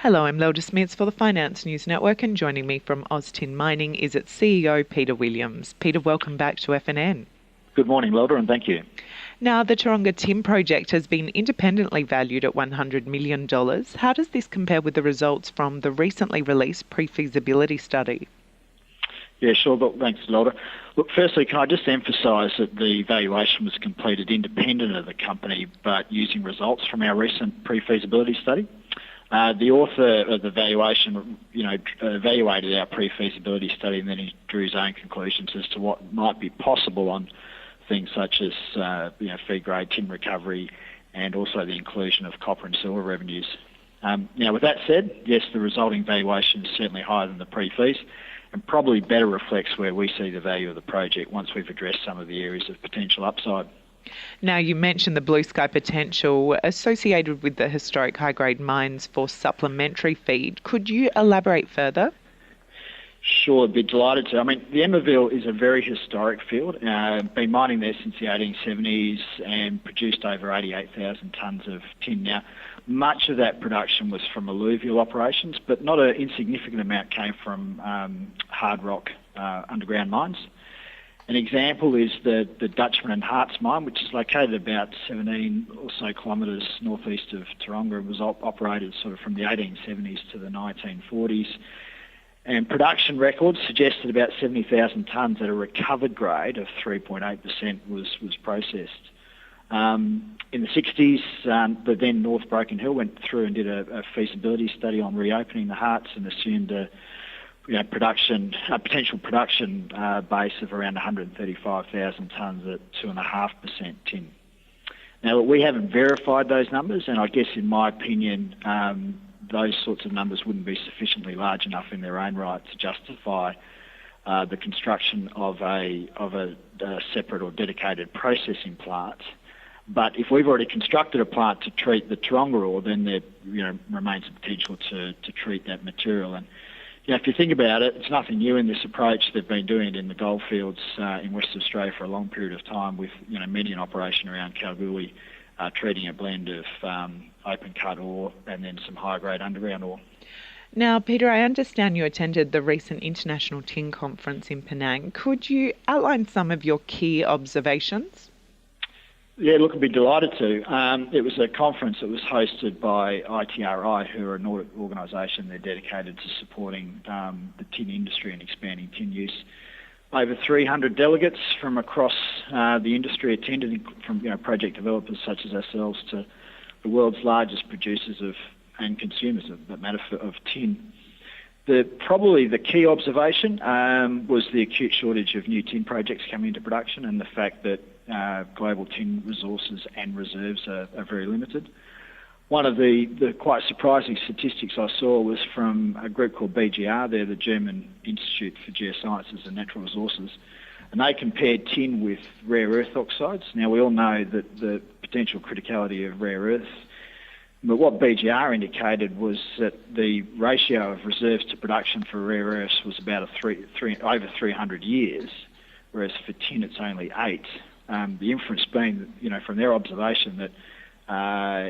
Hello, I'm Lelda Smits for the Finance News Network, and joining me from Aus Tin Mining is its CEO, Peter Williams. Peter, welcome back to FNN. Good morning, Lelda, and thank you. Now, the Taronga Tin Project has been independently valued at $100 million. How does this compare with the results from the recently released pre-feasibility study? Yeah, sure. Look, thanks, Lelda. Look, firstly, can I just emphasise that the valuation was completed independent of the company, but using results from our recent pre-feasibility study. The author of the valuation, evaluated our pre-feasibility study, and then he drew his own conclusions as to what might be possible on things such as, feed-grade tin recovery, and also the inclusion of copper and silver revenues. With that said, yes, the resulting valuation is certainly higher than the pre-feas, and probably better reflects where we see the value of the project once we've addressed some of the areas of potential upside. Now, you mentioned the blue sky potential associated with the historic high-grade mines for supplementary feed. Could you elaborate further? Sure, I'd be delighted to. The Emerville is a very historic field. Been mining there since the 1870s and produced over 88,000 tonnes of tin. Now, much of that production was from alluvial operations, but not an insignificant amount came from hard rock underground mines. An example is the Dutchman and Harts mine, which is located about 17 or so kilometres northeast of Taronga, and was operated sort of from the 1870s to the 1940s. And production records suggested about 70,000 tonnes at a recovered grade of 3.8% was processed. In the 60s, the then North Broken Hill went through and did a feasibility study on reopening the Harts and assumed a potential production base of around 135,000 tonnes at 2.5% tin. Now, we haven't verified those numbers, and I guess in my opinion, those sorts of numbers wouldn't be sufficiently large enough in their own right to justify the construction of a separate or dedicated processing plant. But if we've already constructed a plant to treat the Taronga ore, then there remains the potential to treat that material. And if you think about it, it's nothing new in this approach. They've been doing it in the goldfields in Western Australia for a long period of time, with many in operation around Kalgoorlie, treating a blend of open cut ore and then some high grade underground ore. Now, Peter, I understand you attended the recent International Tin Conference in Penang. Could you outline some of your key observations? Yeah, look, I'd be delighted to. It was a conference that was hosted by ITRI, who are an organisation. They're dedicated to supporting the tin industry and expanding tin use. Over 300 delegates from across the industry attended, from project developers such as ourselves to the world's largest producers and consumers of tin. Probably the key observation was the acute shortage of new tin projects coming into production, and the fact that global tin resources and reserves are very limited. One of the quite surprising statistics I saw was from a group called BGR. They're the German Institute for Geosciences and Natural Resources, and they compared tin with rare earth oxides. Now, we all know that the potential criticality of rare earths, but what BGR indicated was that the ratio of reserves to production for rare earths was about over 300 years, whereas for tin it's only 8. The inference being, from their observation, that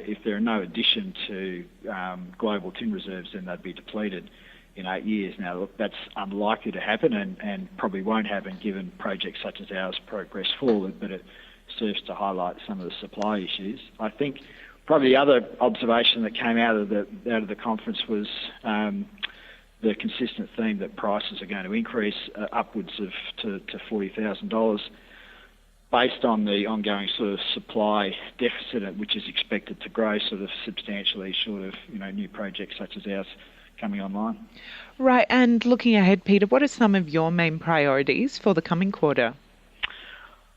if there are no addition to global tin reserves, then they'd be depleted in 8 years. Now, look, that's unlikely to happen and probably won't happen given projects such as ours progress forward, but it serves to highlight some of the supply issues. I think probably the other observation that came out of the conference was the consistent theme that prices are going to increase upwards to $40,000. Based on the ongoing sort of supply deficit, which is expected to grow sort of substantially short of new projects such as ours coming online. Right, and looking ahead, Peter, what are some of your main priorities for the coming quarter?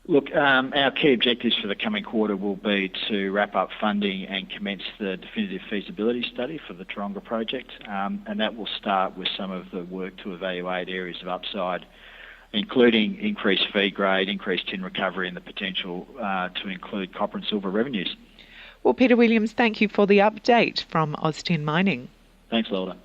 Look, our key objectives for the coming quarter will be to wrap up funding and commence the definitive feasibility study for the Taronga project, and that will start with some of the work to evaluate areas of upside, including increased feed grade, increased tin recovery, and the potential to include copper and silver revenues. Well, Peter Williams, thank you for the update from Aus Tin Mining. Thanks, Lelda.